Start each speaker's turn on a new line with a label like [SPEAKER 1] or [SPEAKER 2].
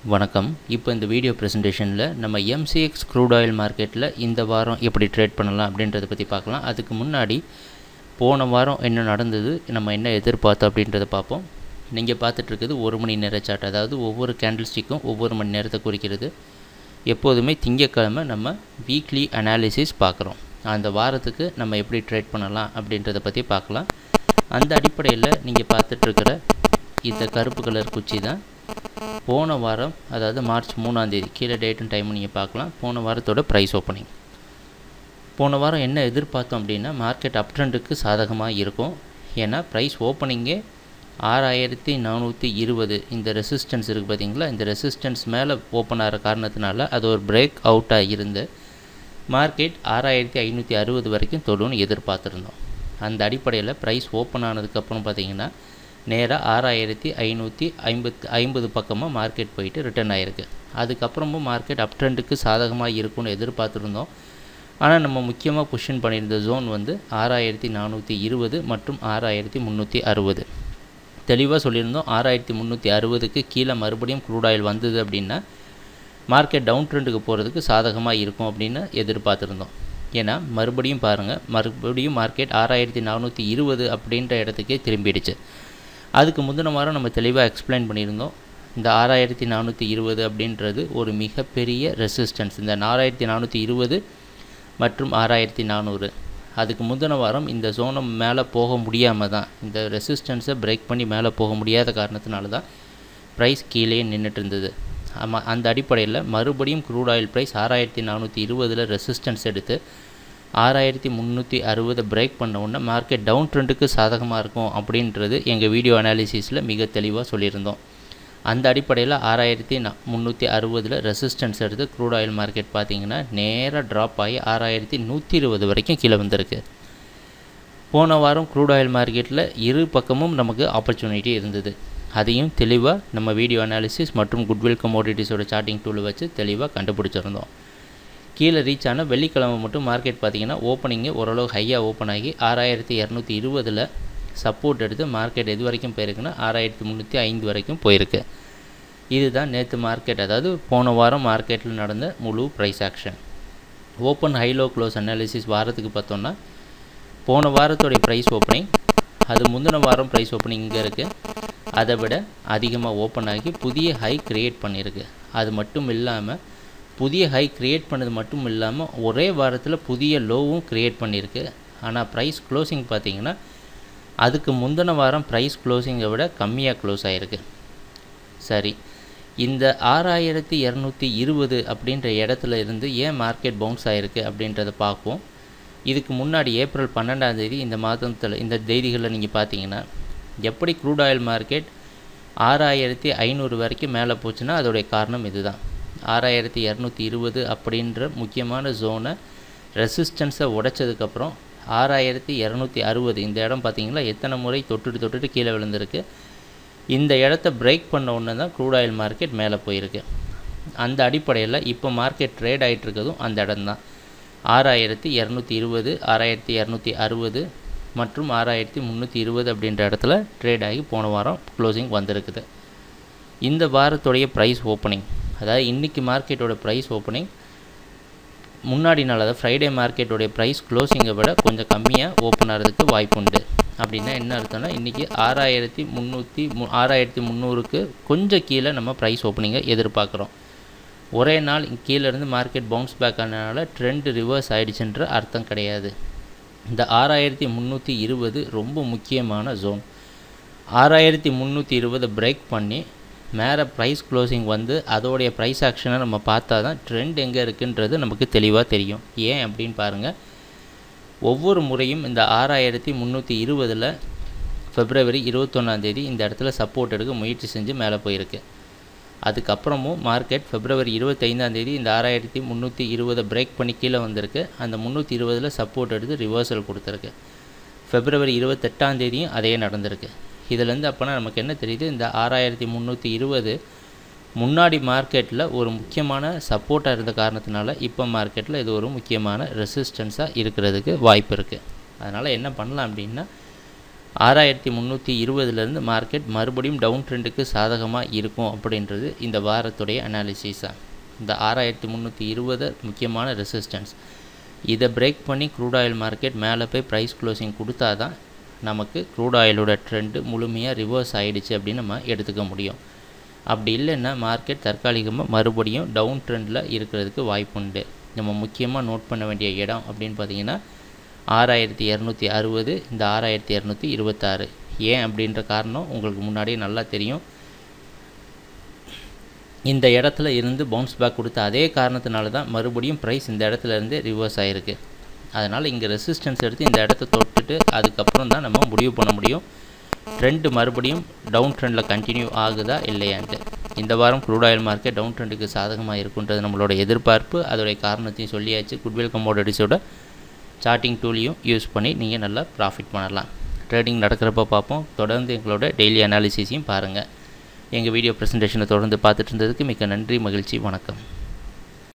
[SPEAKER 1] வணக்கம். இப்போ இந்த வீடியோ ப்ரெசன்டேஷனில் நம்ம MCX க்ரூட் ஆயில் மார்க்கெட்டில் இந்த வாரம் எப்படி ட்ரேட் பண்ணலாம் அப்படின்றத பற்றி பார்க்கலாம். அதுக்கு முன்னாடி போன வாரம் என்ன நடந்தது, நம்ம என்ன எதிர்பார்த்தோம் அப்படின்றத பார்ப்போம். நீங்கள் பார்த்துட்ருக்குது 1 மணி நேர சார்ட், அதாவது ஒவ்வொரு கேண்டில் ஸ்டிக்கும் ஒவ்வொரு மணி நேரத்தை குறிக்கிறது. எப்போதுமே திங்கட்கிழமை நம்ம வீக்லி அனாலிசிஸ் பார்க்குறோம். அந்த வாரத்துக்கு நம்ம எப்படி ட்ரேட் பண்ணலாம் அப்படின்றத பற்றி பார்க்கலாம். அந்த அடிப்படையில் நீங்கள் பார்த்துட்ருக்கிற இந்த கருப்பு கலர் குச்சி தான் போன வாரம், அதாவது மார்ச் 3ஆம் தேதி, கீழே டேட்டும் டைமும் நீங்கள் பார்க்கலாம், போன வாரத்தோட ப்ரைஸ் ஓப்பனிங். போன வாரம் என்ன எதிர்பார்த்தோம் அப்படின்னா, மார்க்கெட் அப் ட்ரெண்டுக்கு சாதகமாக இருக்கும். ஏன்னா ப்ரைஸ் ஓப்பனிங்கே 6420 இந்த ரெசிஸ்டன்ஸ் இருக்குது பார்த்தீங்களா, இந்த ரெசிஸ்டன்ஸ் மேலே ஓப்பன் ஆகிற காரணத்தினால அது ஒரு பிரேக் அவுட்டாக இருந்து மார்க்கெட் 6560 வரைக்கும் தொடுன்னு எதிர்பார்த்துருந்தோம். அந்த அடிப்படையில் ப்ரைஸ் ஓப்பன் ஆனதுக்கப்புறம் பார்த்திங்கன்னா நேராக 6550 பக்கமாக மார்க்கெட் போயிட்டு ரிட்டர்ன் ஆகிருக்கு. அதுக்கப்புறமும் மார்க்கெட் அப் ட்ரெண்டுக்கு சாதகமாக இருக்கும்னு எதிர்பார்த்துருந்தோம். ஆனால் நம்ம முக்கியமாக பொசிஷன் பண்ணியிருந்த ஜோன் வந்து 6420 மற்றும் 6360. தெளிவாக சொல்லியிருந்தோம், 6360க்கு கீழே மறுபடியும் க்ரூட் ஆயில் வந்தது அப்படின்னா மார்க்கெட் டவுன் ட்ரெண்டுக்கு போகிறதுக்கு சாதகமாக இருக்கும் அப்படின்னு எதிர்பார்த்துருந்தோம். ஏன்னா மறுபடியும் பாருங்கள், மறுபடியும் மார்க்கெட் 6420 அப்படின்ற இடத்துக்கே திரும்பிடுச்சு. அதுக்கு முந்தின வாரம் நம்ம தெளிவாக எக்ஸ்பிளைன் பண்ணியிருந்தோம், இந்த 6420 அப்படின்றது ஒரு மிகப்பெரிய ரெசிஸ்டன்ஸ். இந்த 6420 மற்றும் 6400, அதுக்கு முந்தின வாரம் இந்த ஜோனை மேலே போக முடியாமல் தான், இந்த ரெசிஸ்டன்ஸை பிரேக் பண்ணி மேலே போக முடியாத காரணத்தினால தான் ப்ரைஸ் கீழே நின்றுட்டு இருந்தது. ஆமாம், அந்த அடிப்படையில் மறுபடியும் க்ரூட் ஆயில் ப்ரைஸ் 6420 ரெசிஸ்டன்ஸ் எடுத்து 6360 பிரேக் பண்ண உடனே மார்க்கெட் டவுன் ட்ரெண்டுக்கு சாதகமாக இருக்கும் அப்படின்றது எங்கள் வீடியோ அனாலிசிஸில் மிக தெளிவாக சொல்லியிருந்தோம். அந்த அடிப்படையில் 6360 ரெசிஸ்டன்ஸ் எடுத்து க்ரூட் ஆயில் மார்க்கெட் பார்த்திங்கன்னா நேராக ட்ராப் ஆகி 6120 வரைக்கும் கீழே வந்திருக்கு. போன வாரம் க்ரூட் ஆயில் மார்க்கெட்டில் இரு பக்கமும் நமக்கு ஆப்பர்ச்சுனிட்டி இருந்தது. அதையும் தெளிவாக நம்ம வீடியோ அனாலிசிஸ் மற்றும் குட்வில் கமோடிட்டிஸோட சார்ட்டிங் டூலை வச்சு தெளிவாக கண்டுபிடிச்சிருந்தோம். கீழே ரீச் ஆன வெள்ளிக்கிழமை மட்டும் மார்க்கெட் பார்த்திங்கன்னா ஓப்பனிங்கு ஓரளவு ஹையாக ஓப்பன் ஆகி 6220 சப்போர்ட் எடுத்து மார்க்கெட் எது வரைக்கும் போயிருக்குன்னா 6305 வரைக்கும் போயிருக்கு. இதுதான் நேற்று மார்க்கெட், அதாவது போன வாரம் மார்க்கெட்டில் நடந்த முழு price action. Open high low close analysis வாரத்துக்கு பார்த்தோன்னா, போன வாரத்தோடைய ப்ரைஸ் ஓப்பனிங், அது முந்தின வாரம் ப்ரைஸ் ஓப்பனிங் இங்கே இருக்குது, அதை விட அதிகமாக ஓப்பன் ஆகி புதிய ஹை க்ரியேட் பண்ணியிருக்கு. அது மட்டும் இல்லாமல், புதிய ஹை க்ரியேட் பண்ணது மட்டும் இல்லாமல் ஒரே வாரத்தில் புதிய லோவும் க்ரியேட் பண்ணியிருக்கு. ஆனால் ப்ரைஸ் க்ளோசிங் பார்த்திங்கன்னா அதுக்கு முந்தின வாரம் ப்ரைஸ் க்ளோசிங்கை விட கம்மியாக க்ளோஸ் ஆகிருக்கு. சரி, இந்த 6220 அப்படின்ற இடத்துல இருந்து ஏன் மார்க்கெட் பவுன்ஸ் ஆகிருக்கு அப்படின்றத பார்ப்போம். இதுக்கு முன்னாடி ஏப்ரல் 12ஆம் தேதி இந்த மாதத்தில் இந்த தேதிகளில் நீங்கள் பார்த்தீங்கன்னா எப்படி க்ரூட் ஆயில் மார்க்கெட் 6500 வரைக்கும் மேலே போச்சுன்னா அதோடைய காரணம் இதுதான். 6220 அப்படின்ற முக்கியமான ஜோனை ரெசிஸ்டன்ஸை உடைச்சதுக்கப்புறம் 6260 இந்த இடம் பார்த்திங்கன்னா எத்தனை முறை தொட்டுட்டு கீழே விழுந்திருக்கு. இந்த இடத்த பிரேக் பண்ண உடனே தான் க்ரூட் ஆயில் மார்க்கெட் மேலே போயிருக்கு. அந்த அடிப்படையில் இப்போ மார்க்கெட் ட்ரேட் ஆகிட்டுருக்கதும் அந்த இடம் தான். 6220, 6260 மற்றும் 6320 அப்படின்ற இடத்துல ட்ரேட் ஆகி போன வாரம் க்ளோசிங் வந்திருக்குது. இந்த வாரத்துடைய ப்ரைஸ் ஓப்பனிங், அதாவது இன்றைக்கி மார்க்கெட்டோட ப்ரைஸ் ஓப்பனிங் முன்னாடி நாள், அதாவது ஃப்ரைடே மார்க்கெட்டோடைய ப்ரைஸ் க்ளோசிங்கை விட கொஞ்சம் கம்மியாக ஓப்பன் ஆகிறதுக்கு வாய்ப்பு உண்டு. அப்படின்னா என்ன அர்த்தம்னா, இன்றைக்கி 6300க்கு கொஞ்சம் கீழே நம்ம ப்ரைஸ் ஓப்பனிங்கை எதிர்பார்க்குறோம். ஒரே நாள் கீழேருந்து மார்க்கெட் பவுன்ஸ் பேக் ஆனதுனால ட்ரெண்ட் ரிவர்ஸ் ஆகிடுச்சுன்ற அர்த்தம் கிடையாது. இந்த 6320 ரொம்ப முக்கியமான ஜோன். 6320 பிரேக் பண்ணி மேலே ப்ரைஸ் க்ளோசிங் வந்து அதோடைய ப்ரைஸ் ஆக்ஷனை நம்ம பார்த்தா தான் ட்ரெண்ட் எங்கே இருக்குன்றது நமக்கு தெளிவாக தெரியும். ஏன் அப்படின்னு பாருங்கள், ஒவ்வொரு முறையும் இந்த 6320 February 21ஆம் தேதி இந்த இடத்துல சப்போர்ட் எடுக்க முயற்சி செஞ்சு மேலே போயிருக்கு. அதுக்கப்புறமும் மார்க்கெட் February 25ஆம் தேதி இந்த 6320 பிரேக் பண்ணி கீழே வந்திருக்கு. அந்த 320 சப்போர்ட் எடுத்து ரிவர்சல் கொடுத்துருக்கு. February 28ஆம் தேதியும் அதே நடந்திருக்கு. இதிலேருந்து அப்போனா நமக்கு என்ன தெரியுது, இந்த 6320 முன்னாடி மார்க்கெட்டில் ஒரு முக்கியமான சப்போர்ட்டாக இருந்த காரணத்தினால இப்போ மார்க்கெட்டில் இது ஒரு முக்கியமான ரெசிஸ்டன்ஸாக இருக்கிறதுக்கு வாய்ப்பு இருக்குது. அதனால் என்ன பண்ணலாம் அப்படின்னா, 6320லேருந்து மார்க்கெட் மறுபடியும் டவுன் ட்ரெண்டுக்கு சாதகமாக இருக்கும் அப்படின்றது இந்த வாரத்துடைய அனாலிசிஸாக. இந்த 6320 முக்கியமான ரெசிஸ்டன்ஸ், இதை பிரேக் பண்ணி க்ரூட் ஆயில் மார்க்கெட் மேலே போய் ப்ரைஸ் க்ளோசிங் கொடுத்தா தான் நமக்கு க்ரூட் ஆயிலோட ட்ரெண்டு முழுமையாக ரிவர்ஸ் ஆகிடுச்சு அப்படின்னு நம்ம எடுத்துக்க முடியும். அப்படி இல்லைன்னா மார்க்கெட் தற்காலிகமாக மறுபடியும் டவுன் ட்ரெண்டில் இருக்கிறதுக்கு வாய்ப்புண்டு. நம்ம முக்கியமாக நோட் பண்ண வேண்டிய இடம் அப்படின்னு பார்த்திங்கன்னா 6260, இந்த 6226. ஏன் அப்படின்ற காரணம் உங்களுக்கு முன்னாடியே நல்லா தெரியும். இந்த இடத்துல இருந்து பவுன்ஸ் பேக் கொடுத்த அதே காரணத்தினால தான் மறுபடியும் ப்ரைஸ் இந்த இடத்துல இருந்து ரிவர்ஸ் ஆகிருக்கு. அதனால் இங்கே ரெசிஸ்டன்ஸ் எடுத்து இந்த இடத்த தொட்டுட்டு அதுக்கப்புறம் தான் நம்ம முடிவு பண்ண முடியும் ட்ரெண்டு மறுபடியும் டவுன் ட்ரெண்டில் கண்டினியூ ஆகுதா இல்லையான்ட்டு. இந்த வாரம் க்ரூட் ஆயில் மார்க்கெட் டவுன் ட்ரெண்டுக்கு சாதகமாக இருக்குன்றது நம்மளோட எதிர்பார்ப்பு. அதோடைய காரணத்தையும் சொல்லியாச்சு. குட்வில் கமோடிட்டிஸோட சார்ட்டிங் டூலையும் யூஸ் பண்ணி நீங்கள் நல்லா ப்ராஃபிட் பண்ணலாம். ட்ரேடிங் நடக்கிறப்ப பார்ப்போம். தொடர்ந்து எங்களோட டெய்லி அனாலிசிஸையும் பாருங்கள். எங்கள் வீடியோ ப்ரெசன்டேஷனை தொடர்ந்து பார்த்துட்டு இருந்ததுக்கு மிக்க நன்றி, மகிழ்ச்சி, வணக்கம்.